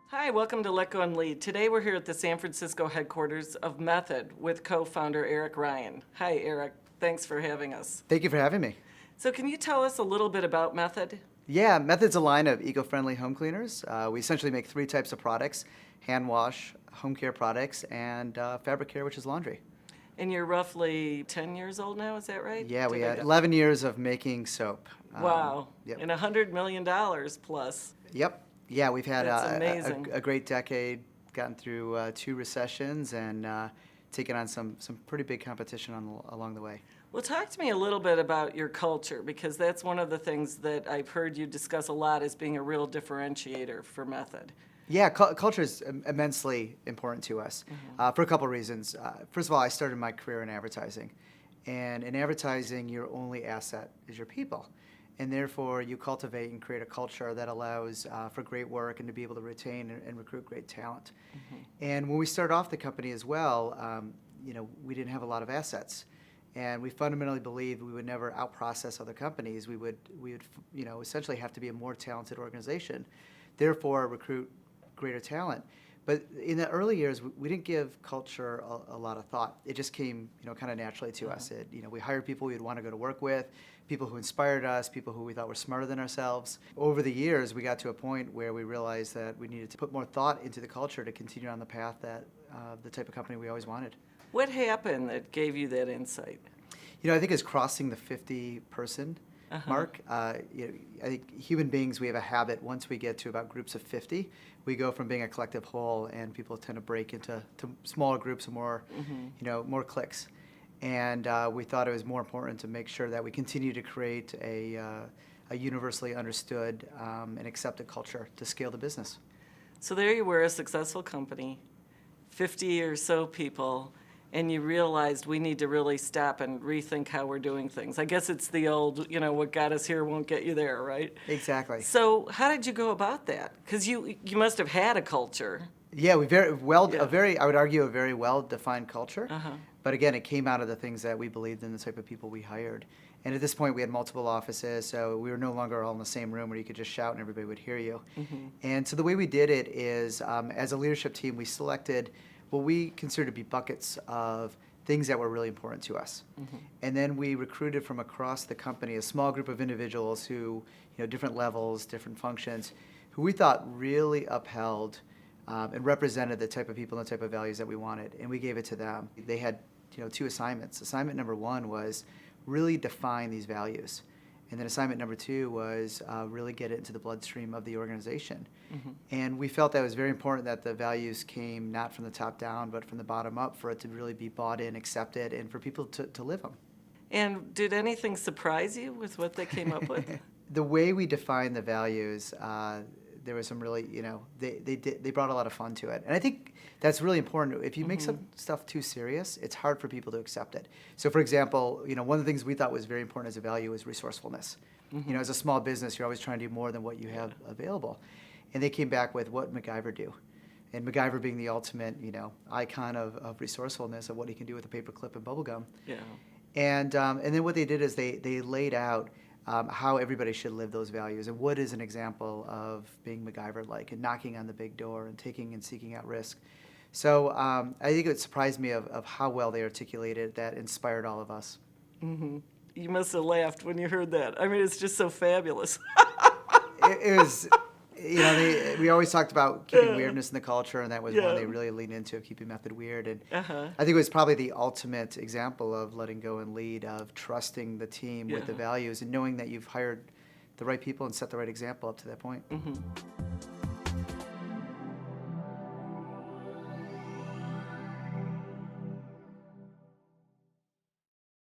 Hi, welcome to Let Go and Lead. Today we're here at the San Francisco headquarters of Method with co-founder Eric Ryan. Hi, Eric. Thanks for having us. Thank you for having me. So can you tell us a little bit about Method? Yeah, Method's a line of eco-friendly home cleaners. We essentially make three types of products: hand wash, home care products, and fabric care, which is laundry. And you're roughly 10 years old now, is that right? Yeah, we Did I had get- 11 years of making soap. Wow. Yep. And $100 million plus. Yep. Yeah, we've had That's amazing. a great decade, gotten through two recessions, and taken on some pretty big competition along the way. Well, talk to me a little bit about your culture, because that's one of the things that I've heard you discuss a lot as being a real differentiator for Method. Yeah, culture is immensely important to us for a couple of reasons. First of all, I started my career in advertising. And in advertising, your only asset is your people. And therefore, you cultivate and create a culture that allows for great work and to be able to retain and recruit great talent. And when we started off the company as well, we didn't have a lot of assets. And we fundamentally believed we would never outprocess other companies. We would essentially have to be a more talented organization, therefore recruit greater talent. But in the early years, we didn't give culture a lot of thought. It just came, kind of naturally to us. We hired people we'd want to go to work with, people who inspired us, people who we thought were smarter than ourselves. Over the years, we got to a point where we realized that we needed to put more thought into the culture to continue on the path that the type of company we always wanted. What happened that gave you that insight? I think it's crossing the 50-person mark. I think human beings, we have a habit, once we get to about groups of 50, we go from being a collective whole, and people tend to break into smaller groups and more, more cliques. And we thought it was more important to make sure that we continue to create a universally understood and accepted culture to scale the business. So there you were, a successful company, 50 or so people, and you realized we need to really stop and rethink how we're doing things. I guess it's the old, what got us here won't get you there, right? Exactly. So how did you go about that? Because you must have had a culture. Yeah, we very well, Yeah. I would argue, a very well-defined culture. Uh-huh. But again, it came out of the things that we believed in, the type of people we hired. And at this point, we had multiple offices, so we were no longer all in the same room where you could just shout and everybody would hear you. And so the way we did it is, as a leadership team, we selected what we consider to be buckets of things that were really important to us. And then we recruited from across the company a small group of individuals who, different levels, different functions, who we thought really upheld and represented the type of people and the type of values that we wanted. And we gave it to them. They had, two assignments. Assignment number one was really define these values. And then assignment number two was really get it into the bloodstream of the organization. And we felt that it was very important that the values came not from the top down, but from the bottom up, for it to really be bought in, accepted, and for people to live them. And did anything surprise you with what they came up with? The way we defined the values, there was some really, they brought a lot of fun to it. And I think that's really important. If you make some stuff too serious, it's hard for people to accept it. So for example, one of the things we thought was very important as a value was resourcefulness. As a small business, you're always trying to do more than what you have available. And they came back with what MacGyver do. And MacGyver being the ultimate, icon of resourcefulness, of what he can do with a paperclip and bubble gum. Yeah. And then what they did is they laid out how everybody should live those values, and what is an example of being MacGyver-like and knocking on the big door and taking and seeking out risk. So I think it surprised me of how well they articulated that, inspired all of us. You must have laughed when you heard that. I mean, it's just so fabulous. It was, we always talked about keeping weirdness in the culture, and that was one they really leaned into, keeping Method weird. And I think it was probably the ultimate example of letting go and lead, of trusting the team with the values and knowing that you've hired the right people and set the right example up to that point.